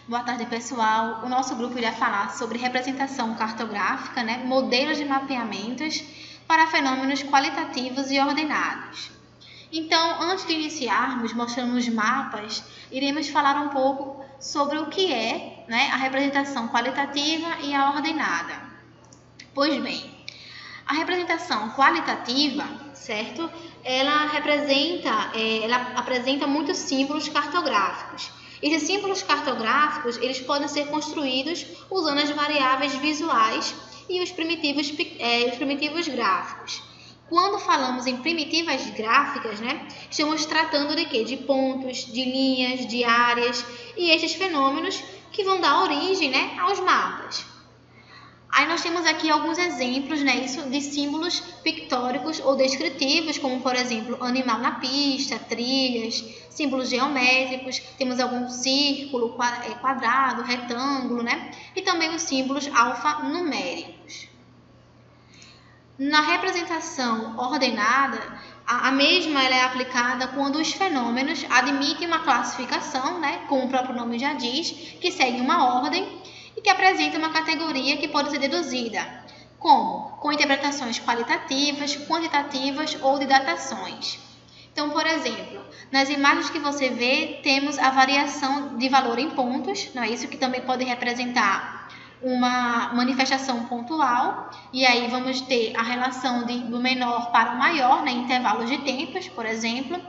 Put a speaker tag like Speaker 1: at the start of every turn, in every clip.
Speaker 1: Boa tarde, pessoal. O nosso grupo irá falar sobre representação cartográfica, modelos de mapeamentos para fenômenos qualitativos e ordenados. Então, antes de iniciarmos mostrando os mapas, iremos falar um pouco sobre o que é, a representação qualitativa e a ordenada. Pois bem, a representação qualitativa, certo? Ela apresenta muitos símbolos cartográficos. Esses símbolos cartográficos, eles podem ser construídos usando as variáveis visuais e os primitivos gráficos. Quando falamos em primitivas gráficas, estamos tratando de quê? De pontos, de linhas, de áreas e esses fenômenos que vão dar origem, aos mapas. Aí nós temos aqui alguns exemplos, de símbolos pictóricos ou descritivos, como por exemplo, animal na pista, trilhas, símbolos geométricos, temos algum círculo, quadrado, retângulo, e também os símbolos alfanuméricos. Na representação ordenada, a mesma ela é aplicada quando os fenômenos admitem uma classificação, como o próprio nome já diz, que segue uma ordem e que apresenta uma categoria que pode ser deduzida, como com interpretações qualitativas, quantitativas ou de datações. Então, por exemplo, nas imagens que você vê, temos a variação de valor em pontos, não é isso que também pode representar uma manifestação pontual, e aí vamos ter a relação do menor para o maior, em intervalos de tempos, por exemplo.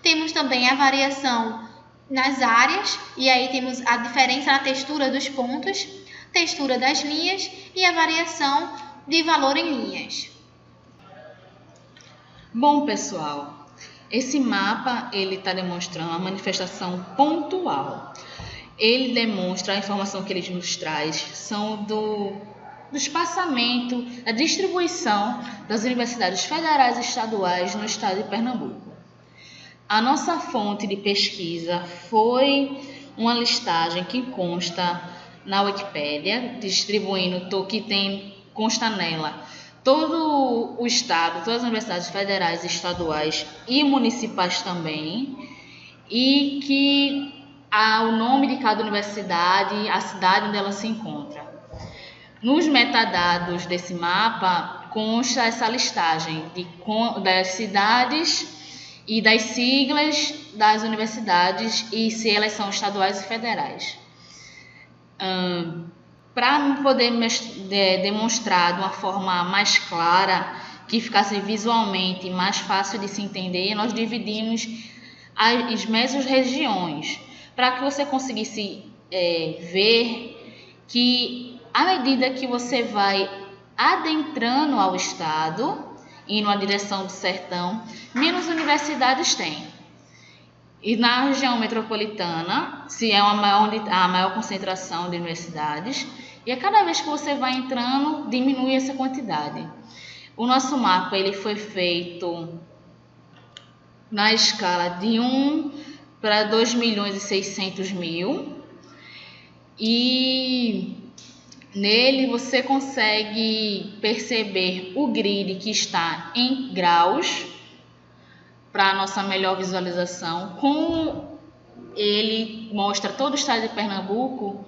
Speaker 1: Temos também a variação nas áreas, e aí temos a diferença na textura dos pontos, textura das linhas e a variação de valor em linhas.
Speaker 2: Bom, pessoal, esse mapa está demonstrando uma manifestação pontual. Ele demonstra a informação que ele nos traz, são do espaçamento, da distribuição das universidades federais e estaduais no estado de Pernambuco. A nossa fonte de pesquisa foi uma listagem que consta na Wikipédia, consta nela todo o estado, todas as universidades federais, estaduais e municipais também, e que há o nome de cada universidade, a cidade onde ela se encontra. Nos metadados desse mapa consta essa listagem das cidades e das siglas das universidades e se elas são estaduais e federais. Para poder demonstrar de uma forma mais clara, que ficasse visualmente mais fácil de se entender, nós dividimos as mesmas regiões, para que você conseguisse ver que, à medida que você vai adentrando ao estado, indo na direção do sertão, menos universidades tem. E na região metropolitana, se é a maior concentração de universidades, e a cada vez que você vai entrando, diminui essa quantidade. O nosso mapa ele foi feito na escala de 1 para 2.600.000, e nele você consegue perceber o grid que está em graus para a nossa melhor visualização. Como ele mostra todo o estado de Pernambuco,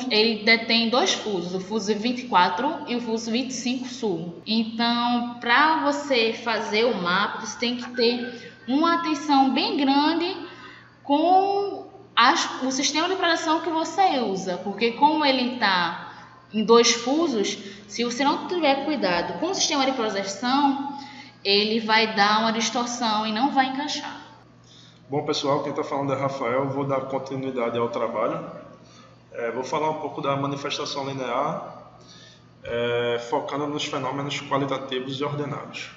Speaker 2: ele detém dois fusos, o fuso 24 e o fuso 25 sul. Então, para você fazer o mapa, você tem que ter uma atenção bem grande com o sistema de projeção que você usa, porque como ele está em dois fusos, se você não tiver cuidado com o sistema de projeção, ele vai dar uma distorção e não vai encaixar.
Speaker 3: Bom, pessoal, quem está falando é Rafael, vou dar continuidade ao trabalho. Vou falar um pouco da manifestação linear, focando nos fenômenos qualitativos e ordenados.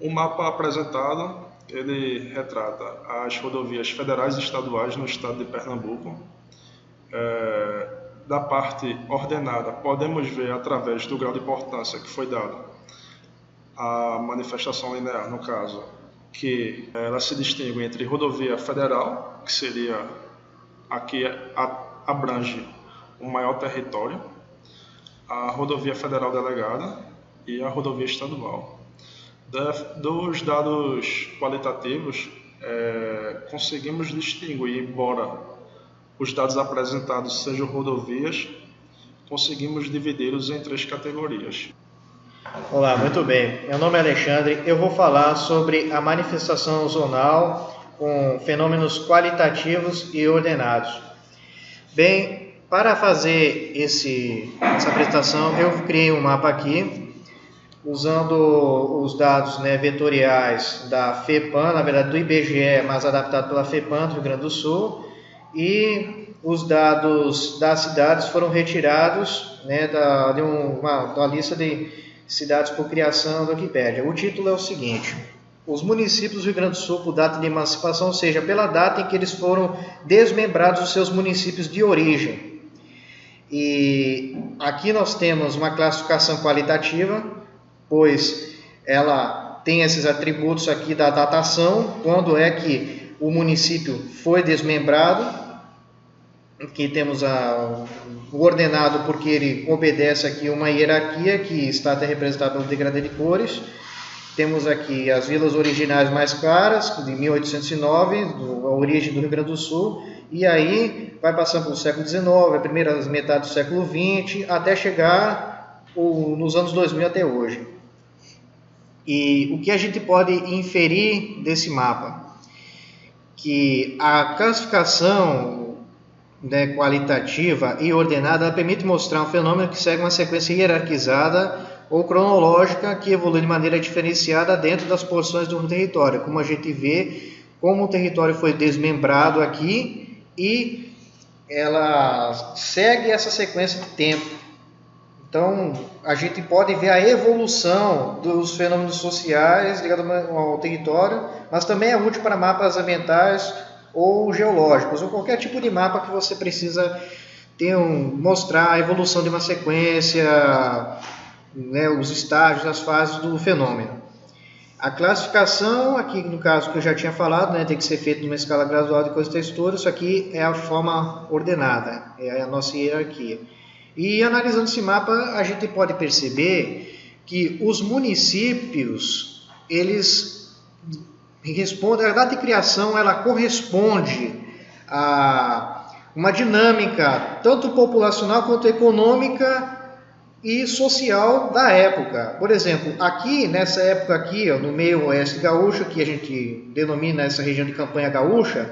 Speaker 3: O mapa apresentado, ele retrata as rodovias federais e estaduais no estado de Pernambuco. Da parte ordenada, podemos ver através do grau de importância que foi dado à manifestação linear, no caso, que ela se distingue entre rodovia federal, que seria aqui abrange um maior território, a rodovia federal delegada e a rodovia estadual. Dos dados qualitativos, conseguimos distinguir, embora os dados apresentados sejam rodovias, conseguimos dividi-los em 3 categorias.
Speaker 4: Olá, muito bem. Meu nome é Alexandre. Eu vou falar sobre a manifestação zonal com fenômenos qualitativos e ordenados. Bem, para fazer essa apresentação, eu criei um mapa aqui, usando os dados vetoriais da FEPAM, na verdade do IBGE, mas adaptado pela FEPAM do Rio Grande do Sul, e os dados das cidades foram retirados de uma lista de cidades por criação da Wikipédia. O título é o seguinte: os municípios do Rio Grande do Sul por data de emancipação, ou seja, pela data em que eles foram desmembrados dos seus municípios de origem. E aqui nós temos uma classificação qualitativa, pois ela tem esses atributos aqui da datação, quando é que o município foi desmembrado. Aqui temos o ordenado, porque ele obedece aqui uma hierarquia que está até representada pelo degradê de cores. Temos aqui as vilas originais mais claras, de 1809, a origem do Rio Grande do Sul, e aí vai passando pelo século XIX, a primeira metade do século XX, até chegar nos anos 2000 até hoje. E o que a gente pode inferir desse mapa? Que a classificação qualitativa e ordenada permite mostrar um fenômeno que segue uma sequência hierarquizada ou cronológica que evolui de maneira diferenciada dentro das porções do território, como a gente vê como o território foi desmembrado aqui e ela segue essa sequência de tempo. Então a gente pode ver a evolução dos fenômenos sociais ligados ao território, mas também é útil para mapas ambientais ou geológicos, ou qualquer tipo de mapa que você precisa mostrar a evolução de uma sequência, os estágios, as fases do fenômeno. A classificação, aqui no caso que eu já tinha falado, tem que ser feita numa escala gradual de cores e texturas. Isso aqui é a forma ordenada, é a nossa hierarquia. E analisando esse mapa, a gente pode perceber que os municípios, eles a data de criação ela corresponde a uma dinâmica tanto populacional quanto econômica e social da época. Por exemplo, aqui nessa época aqui, no meio oeste gaúcho, que a gente denomina essa região de campanha gaúcha,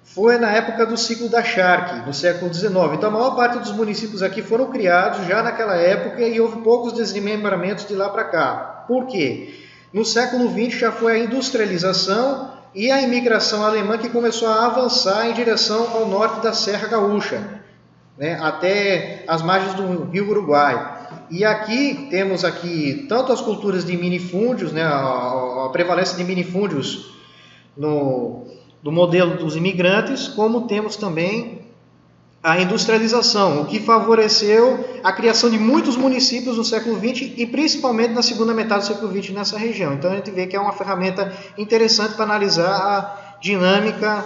Speaker 4: foi na época do ciclo da charque, no século XIX. Então a maior parte dos municípios aqui foram criados já naquela época e houve poucos desmembramentos de lá para cá. Por quê? No século XX já foi a industrialização e a imigração alemã que começou a avançar em direção ao norte da Serra Gaúcha, até as margens do Rio Uruguai. E aqui temos tanto as culturas de minifúndios, a prevalência de minifúndios no modelo dos imigrantes, como temos também a industrialização, o que favoreceu a criação de muitos municípios no século XX e principalmente na segunda metade do século XX nessa região. Então a gente vê que é uma ferramenta interessante para analisar a dinâmica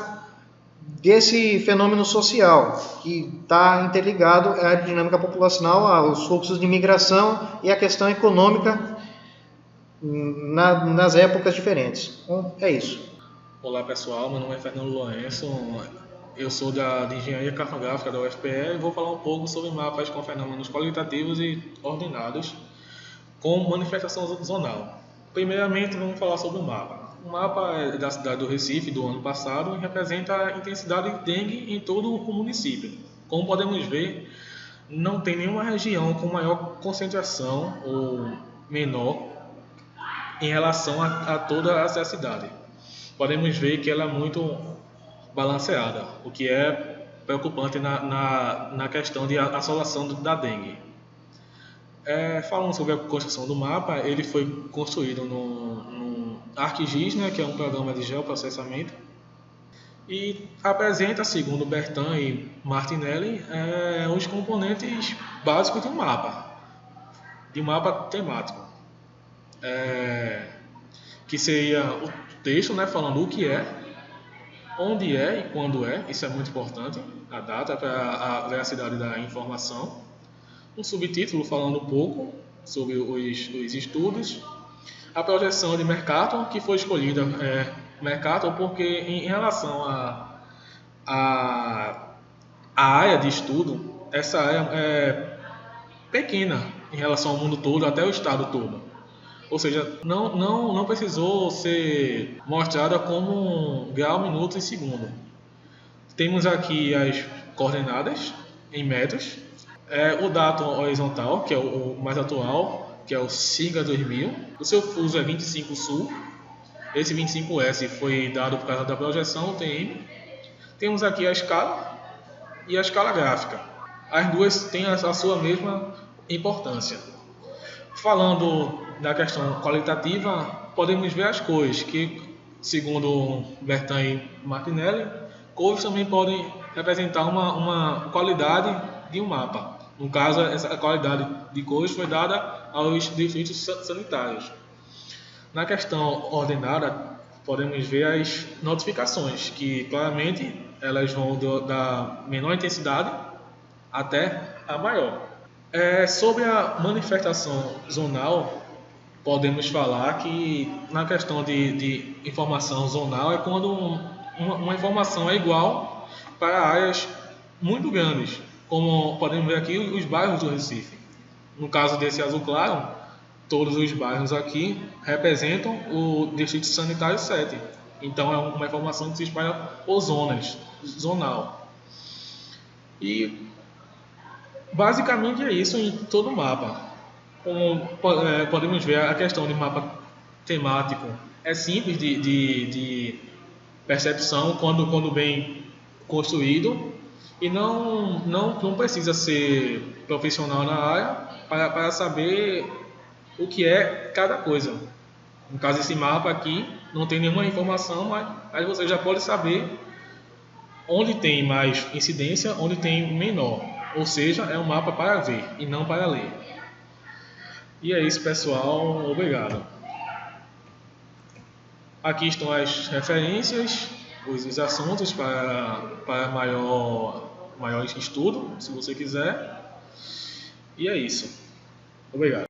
Speaker 4: desse fenômeno social, que está interligado à dinâmica populacional, aos fluxos de imigração e à questão econômica nas épocas diferentes. Então, é isso.
Speaker 5: Olá pessoal, meu nome é Fernando Lourenço. Eu sou de Engenharia Cartográfica da UFPE e vou falar um pouco sobre mapas com fenômenos qualitativos e ordenados com manifestação zonal. Primeiramente, vamos falar sobre o mapa. O mapa é da cidade do Recife do ano passado e representa a intensidade de dengue em todo o município. Como podemos ver, não tem nenhuma região com maior concentração ou menor em relação a toda essa cidade. Podemos ver que ela é muito balanceada, o que é preocupante na questão de assolação da dengue. Falando sobre a construção do mapa, ele foi construído no ArcGIS, que é um programa de geoprocessamento, e apresenta, segundo Bertin e Martinelli, os componentes básicos de um mapa temático, que seria o texto, falando o que é, onde é e quando é, isso é muito importante, a data para a veracidade da informação. Um subtítulo falando um pouco sobre os estudos. A projeção de Mercator, que foi escolhida Mercator porque em relação a a área de estudo, essa área é pequena em relação ao mundo todo, até o estado todo. Ou seja, não precisou ser mostrada como grau, minuto e segundo. Temos aqui as coordenadas em metros, o dado horizontal, que é o mais atual, que é o SIGA 2000. O seu fuso é 25 sul. Esse 25S foi dado por causa da projeção UTM. Temos aqui a escala e a escala gráfica. As duas têm a sua mesma importância. Falando da questão qualitativa, podemos ver as cores, que, segundo Bertin e Martinelli, cores também podem representar uma qualidade de um mapa. No caso, essa qualidade de cores foi dada aos distritos sanitários. Na questão ordenada, podemos ver as notificações, que claramente elas vão da menor intensidade até a maior. Sobre a manifestação zonal, podemos falar que na questão de informação zonal é quando uma informação é igual para áreas muito grandes, como podemos ver aqui os bairros do Recife. No caso desse azul claro, todos os bairros aqui representam o Distrito Sanitário 7. Então é uma informação que se espalha por zonas, zonal. E basicamente é isso em todo o mapa. Como podemos ver, a questão de mapa temático é simples de percepção quando bem construído, e não precisa ser profissional na área para saber o que é cada coisa. No caso, esse mapa aqui não tem nenhuma informação, mas você já pode saber onde tem mais incidência, onde tem menor. Ou seja, é um mapa para ver e não para ler. E é isso, pessoal. Obrigado. Aqui estão as referências, os assuntos para maior estudo, se você quiser. E é isso. Obrigado.